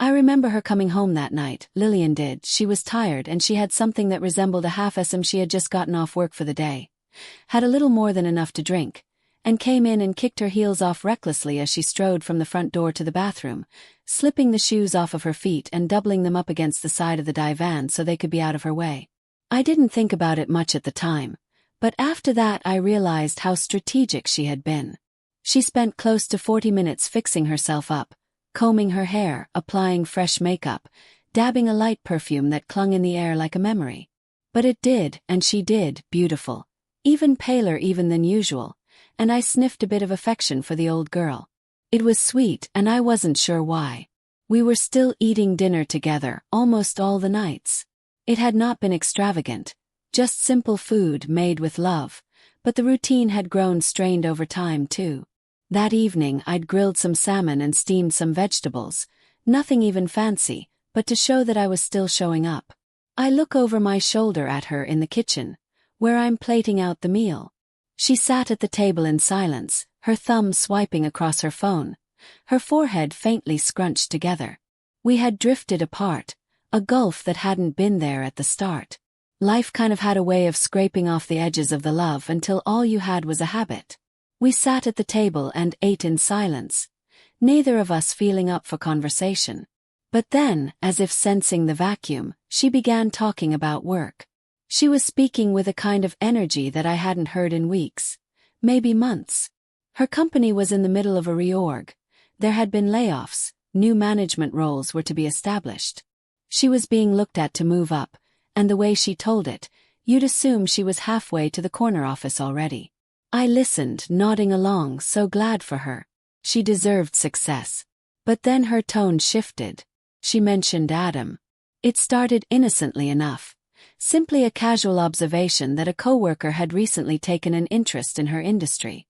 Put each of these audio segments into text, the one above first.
I remember her coming home that night, Lillian did. She was tired and she had something that resembled a half-SM. She had just gotten off work for the day, had a little more than enough to drink, and came in and kicked her heels off recklessly as she strode from the front door to the bathroom, slipping the shoes off of her feet and doubling them up against the side of the divan so they could be out of her way. I didn't think about it much at the time, but after that I realized how strategic she had been. She spent close to 40 minutes fixing herself up, combing her hair, applying fresh makeup, dabbing a light perfume that clung in the air like a memory. But it did, and she did, beautiful, even paler even than usual, and I sniffed a bit of affection for the old girl. It was sweet, and I wasn't sure why. We were still eating dinner together, almost all the nights. It had not been extravagant, just simple food made with love, but the routine had grown strained over time too. That evening I'd grilled some salmon and steamed some vegetables, nothing even fancy, but to show that I was still showing up. I look over my shoulder at her in the kitchen, where I'm plating out the meal. She sat at the table in silence, her thumb swiping across her phone, her forehead faintly scrunched together. We had drifted apart, a gulf that hadn't been there at the start. Life kind of had a way of scraping off the edges of the love until all you had was a habit. We sat at the table and ate in silence, neither of us feeling up for conversation. But then, as if sensing the vacuum, she began talking about work. She was speaking with a kind of energy that I hadn't heard in weeks, maybe months. Her company was in the middle of a reorg. There had been layoffs, new management roles were to be established. She was being looked at to move up, and the way she told it, you'd assume she was halfway to the corner office already. I listened, nodding along, so glad for her. She deserved success. But then her tone shifted. She mentioned Adam. It started innocently enough. Simply a casual observation that a coworker had recently taken an interest in her industry.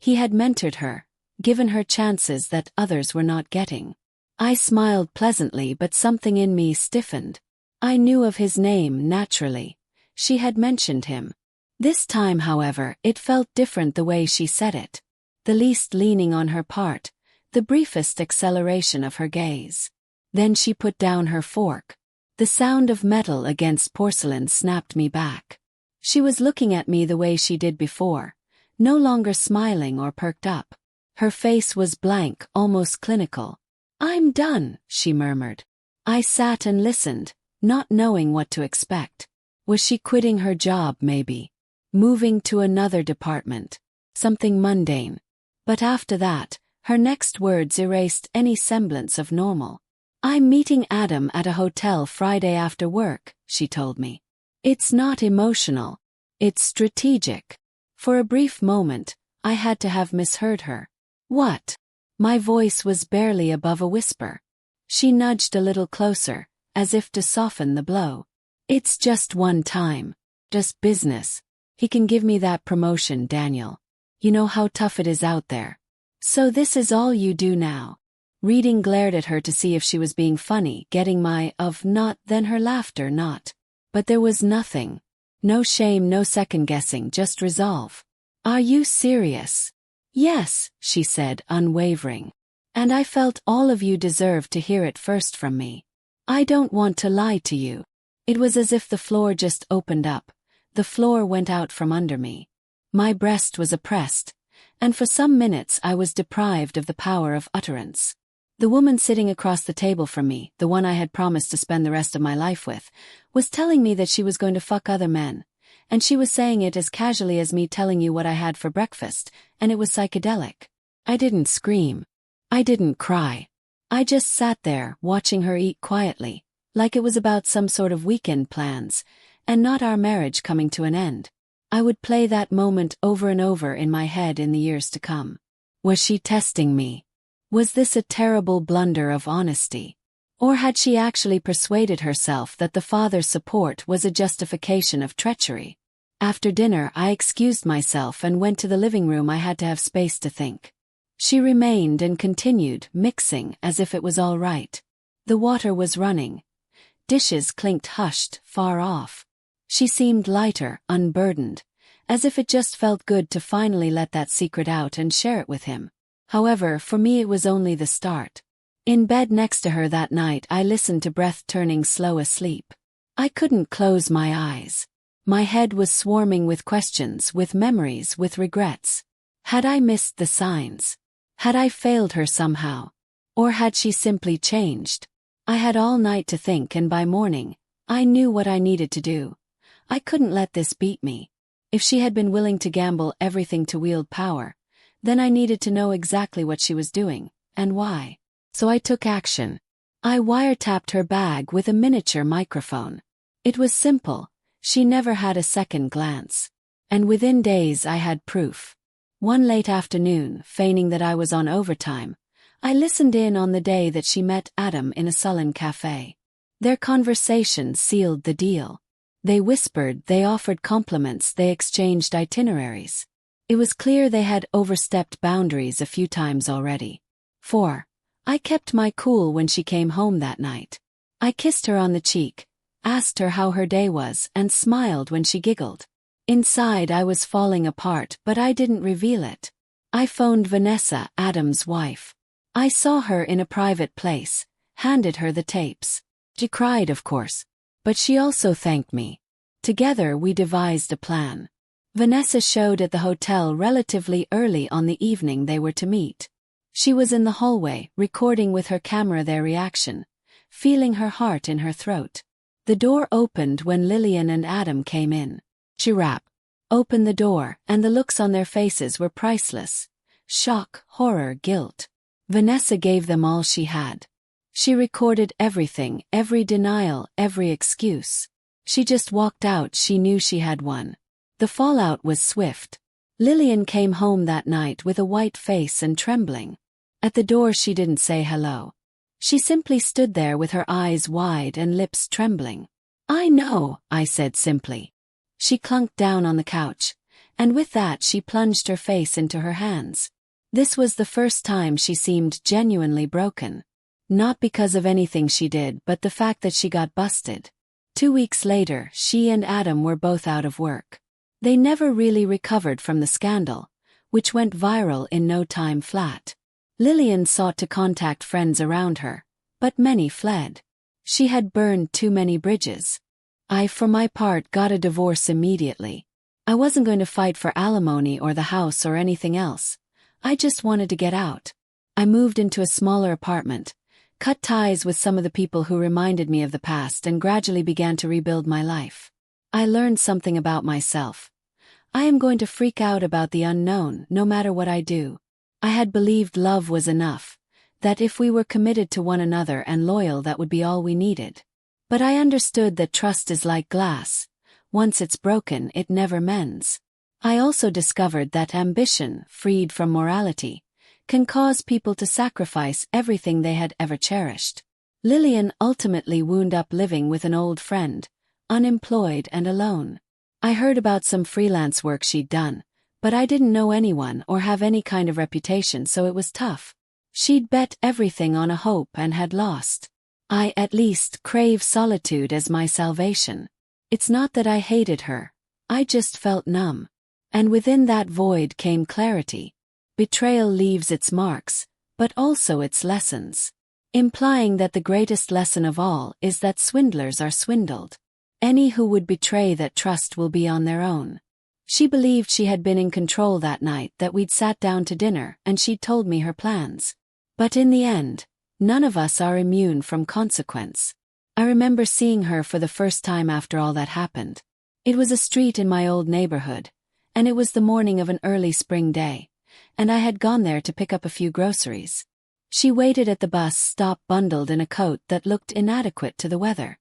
He had mentored her, given her chances that others were not getting. I smiled pleasantly, but something in me stiffened. I knew of his name naturally. She had mentioned him. This time, however, it felt different the way she said it. The least leaning on her part, the briefest acceleration of her gaze. Then she put down her fork. The sound of metal against porcelain snapped me back. She was looking at me the way she did before, no longer smiling or perked up. Her face was blank, almost clinical. "I'm done," she murmured. I sat and listened, not knowing what to expect. Was she quitting her job maybe? Moving to another department? Something mundane. But after that, her next words erased any semblance of normal. "I'm meeting Adam at a hotel Friday after work," she told me. "It's not emotional. It's strategic." For a brief moment, I had to have misheard her. "What?" My voice was barely above a whisper. She nudged a little closer, as if to soften the blow. "It's just one time. Just business. He can give me that promotion, Daniel. You know how tough it is out there. So this is all you do now." Reading glared at her to see if she was being funny, getting my not, then her laughter not. But there was nothing. No shame, no second-guessing, just resolve. "Are you serious?" "Yes," she said, unwavering. "And I felt all of you deserved to hear it first from me. I don't want to lie to you." It was as if the floor just opened up. The floor went out from under me. My breast was oppressed, and for some minutes I was deprived of the power of utterance. The woman sitting across the table from me, the one I had promised to spend the rest of my life with, was telling me that she was going to fuck other men, and she was saying it as casually as me telling you what I had for breakfast, and it was psychedelic. I didn't scream. I didn't cry. I just sat there, watching her eat quietly, like it was about some sort of weekend plans, and not our marriage coming to an end. I would play that moment over and over in my head in the years to come. Was she testing me? Was this a terrible blunder of honesty? Or had she actually persuaded herself that the father's support was a justification of treachery? After dinner I excused myself and went to the living room. I had to have space to think. She remained and continued, mixing as if it was all right. The water was running. Dishes clinked hushed, far off. She seemed lighter, unburdened, as if it just felt good to finally let that secret out and share it with him. However, for me it was only the start. In bed next to her that night, I listened to breath turning slow asleep. I couldn't close my eyes. My head was swarming with questions, with memories, with regrets. Had I missed the signs? Had I failed her somehow? Or had she simply changed? I had all night to think, and by morning, I knew what I needed to do. I couldn't let this beat me. If she had been willing to gamble everything to wield power, then I needed to know exactly what she was doing, and why. So I took action. I wiretapped her bag with a miniature microphone. It was simple. She never had a second glance. And within days I had proof. One late afternoon, feigning that I was on overtime, I listened in on the day that she met Adam in a sullen cafe. Their conversation sealed the deal. They whispered, they offered compliments, they exchanged itineraries. It was clear they had overstepped boundaries a few times already. 4. I kept my cool when she came home that night. I kissed her on the cheek, asked her how her day was, and smiled when she giggled. Inside I was falling apart, but I didn't reveal it. I phoned Vanessa, Adam's wife. I saw her in a private place, handed her the tapes. She cried, of course, but she also thanked me. Together we devised a plan. Vanessa showed at the hotel relatively early on the evening they were to meet. She was in the hallway, recording with her camera their reaction, feeling her heart in her throat. The door opened when Lillian and Adam came in. She opened the door, and the looks on their faces were priceless. Shock, horror, guilt. Vanessa gave them all she had. She recorded everything, every denial, every excuse. She just walked out. She knew she had won. The fallout was swift. Lillian came home that night with a white face and trembling. At the door she didn't say hello. She simply stood there with her eyes wide and lips trembling. "I know," I said simply. She clunked down on the couch, and with that she plunged her face into her hands. This was the first time she seemed genuinely broken. Not because of anything she did, but the fact that she got busted. 2 weeks later, she and Adam were both out of work. They never really recovered from the scandal, which went viral in no time flat. Lillian sought to contact friends around her, but many fled. She had burned too many bridges. I, for my part, got a divorce immediately. I wasn't going to fight for alimony or the house or anything else. I just wanted to get out. I moved into a smaller apartment, cut ties with some of the people who reminded me of the past, and gradually began to rebuild my life. I learned something about myself. I am going to freak out about the unknown, no matter what I do. I had believed love was enough, that if we were committed to one another and loyal, that would be all we needed. But I understood that trust is like glass. Once it's broken, it never mends. I also discovered that ambition, freed from morality, can cause people to sacrifice everything they had ever cherished. Lillian ultimately wound up living with an old friend, unemployed and alone. I heard about some freelance work she'd done, but I didn't know anyone or have any kind of reputation, so it was tough. She'd bet everything on a hope and had lost. I at least crave solitude as my salvation. It's not that I hated her. I just felt numb. And within that void came clarity. Betrayal leaves its marks, but also its lessons. Implying that the greatest lesson of all is that swindlers are swindled. Any who would betray that trust will be on their own. She believed she had been in control that night, that we'd sat down to dinner and she'd told me her plans. But in the end, none of us are immune from consequence. I remember seeing her for the first time after all that happened. It was a street in my old neighborhood, and it was the morning of an early spring day, and I had gone there to pick up a few groceries. She waited at the bus stop bundled in a coat that looked inadequate to the weather.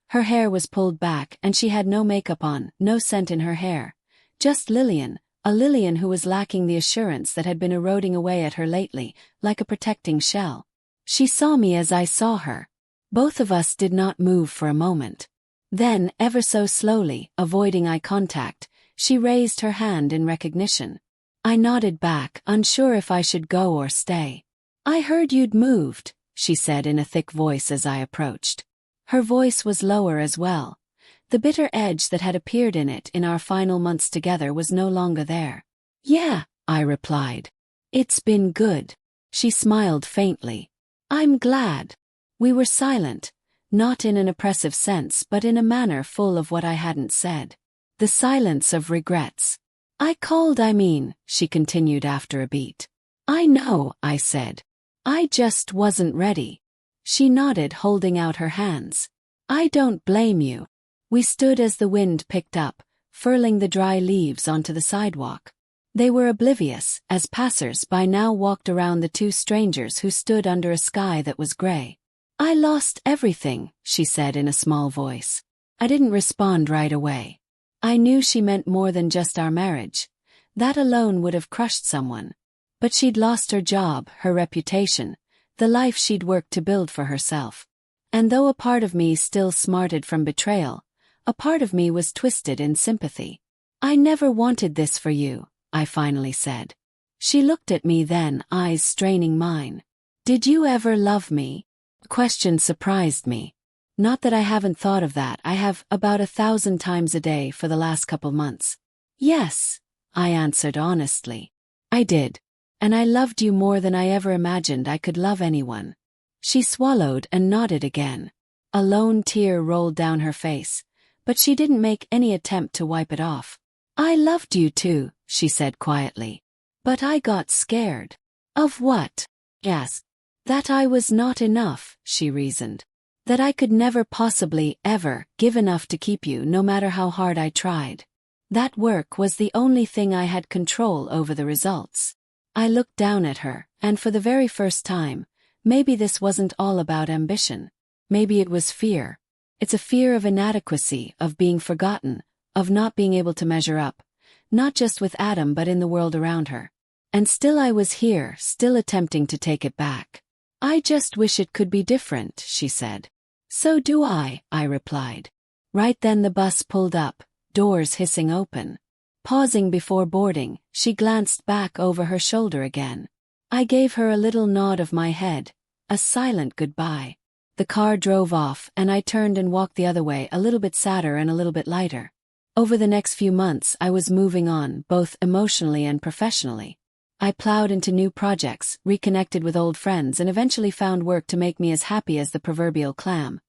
Her hair was pulled back and she had no makeup on, no scent in her hair. Just Lillian, a Lillian who was lacking the assurance that had been eroding away at her lately, like a protecting shell. She saw me as I saw her. Both of us did not move for a moment. Then, ever so slowly, avoiding eye contact, she raised her hand in recognition. I nodded back, unsure if I should go or stay. "I heard you'd moved," she said in a thick voice as I approached. Her voice was lower as well. The bitter edge that had appeared in it in our final months together was no longer there. "Yeah," I replied. "It's been good." She smiled faintly. I'm glad. We were silent, not in an oppressive sense but in a manner full of what I hadn't said. The silence of regrets. I called, she continued after a beat. I know, I said. I just wasn't ready. She nodded, holding out her hands. I don't blame you. We stood as the wind picked up, furling the dry leaves onto the sidewalk. They were oblivious, as passers-by now walked around the two strangers who stood under a sky that was gray. I lost everything, she said in a small voice. I didn't respond right away. I knew she meant more than just our marriage. That alone would have crushed someone. But she'd lost her job, her reputation, the life she'd worked to build for herself. And though a part of me still smarted from betrayal, a part of me was twisted in sympathy. I never wanted this for you, I finally said. She looked at me then, eyes straining mine. Did you ever love me? The question surprised me. Not that I haven't thought of that, I have about 1,000 times a day for the last couple months. Yes, I answered honestly. I did. And I loved you more than I ever imagined I could love anyone. She swallowed and nodded again. A lone tear rolled down her face, but she didn't make any attempt to wipe it off. I loved you too, she said quietly. But I got scared. Of what? Yes. That I was not enough, she reasoned. That I could never possibly, ever, give enough to keep you no matter how hard I tried. That work was the only thing I had control over the results. I looked down at her, and for the very first time, maybe this wasn't all about ambition. Maybe it was fear. It's a fear of inadequacy, of being forgotten, of not being able to measure up, not just with Adam but in the world around her. And still I was here, still attempting to take it back. I just wish it could be different, she said. So do I replied. Right then the bus pulled up, doors hissing open. Pausing before boarding, she glanced back over her shoulder again. I gave her a little nod of my head, a silent goodbye. The car drove off and I turned and walked the other way, a little bit sadder and a little bit lighter. Over the next few months I was moving on, both emotionally and professionally. I plowed into new projects, reconnected with old friends and eventually found work to make me as happy as the proverbial clam,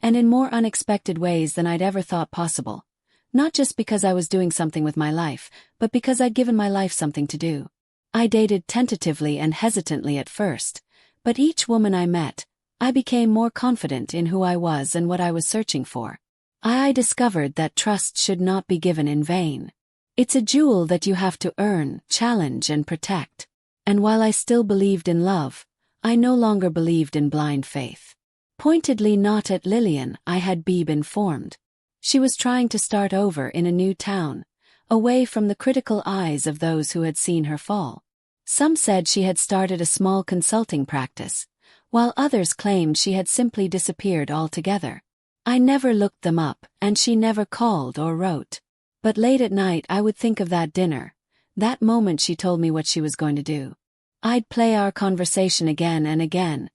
and in more unexpected ways than I'd ever thought possible. Not just because I was doing something with my life, but because I'd given my life something to do. I dated tentatively and hesitantly at first, but each woman I met, I became more confident in who I was and what I was searching for. I discovered that trust should not be given in vain. It's a jewel that you have to earn, challenge and protect. And while I still believed in love, I no longer believed in blind faith. Pointedly not at Lillian, I had been formed. She was trying to start over in a new town, away from the critical eyes of those who had seen her fall. Some said she had started a small consulting practice, while others claimed she had simply disappeared altogether. I never looked them up, and she never called or wrote. But late at night I would think of that dinner, that moment she told me what she was going to do. I'd play our conversation again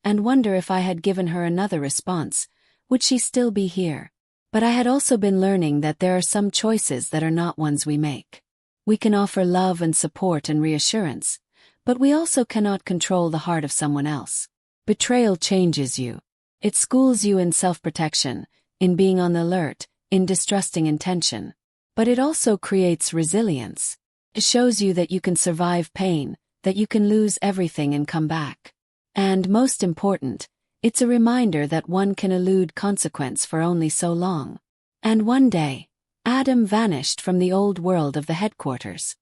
and wonder if I had given her another response, would she still be here? But I had also been learning that there are some choices that are not ones we make. We can offer love and support and reassurance, but we also cannot control the heart of someone else. Betrayal changes you. It schools you in self-protection, in being on the alert, in distrusting intention. But it also creates resilience. It shows you that you can survive pain, that you can lose everything and come back. And most important, it's a reminder that one can elude consequence for only so long. And one day, Adam vanished from the old world of the headquarters.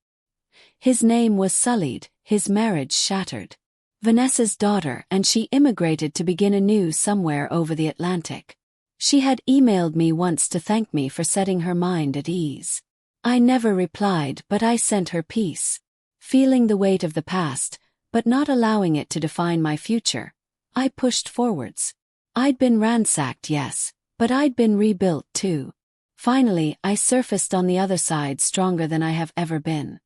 His name was sullied, his marriage shattered. Vanessa's daughter and she immigrated to begin anew somewhere over the Atlantic. She had emailed me once to thank me for setting her mind at ease. I never replied, but I sent her peace. Feeling the weight of the past, but not allowing it to define my future, I pushed forwards. I'd been ransacked, yes, but I'd been rebuilt too. Finally, I surfaced on the other side stronger than I have ever been.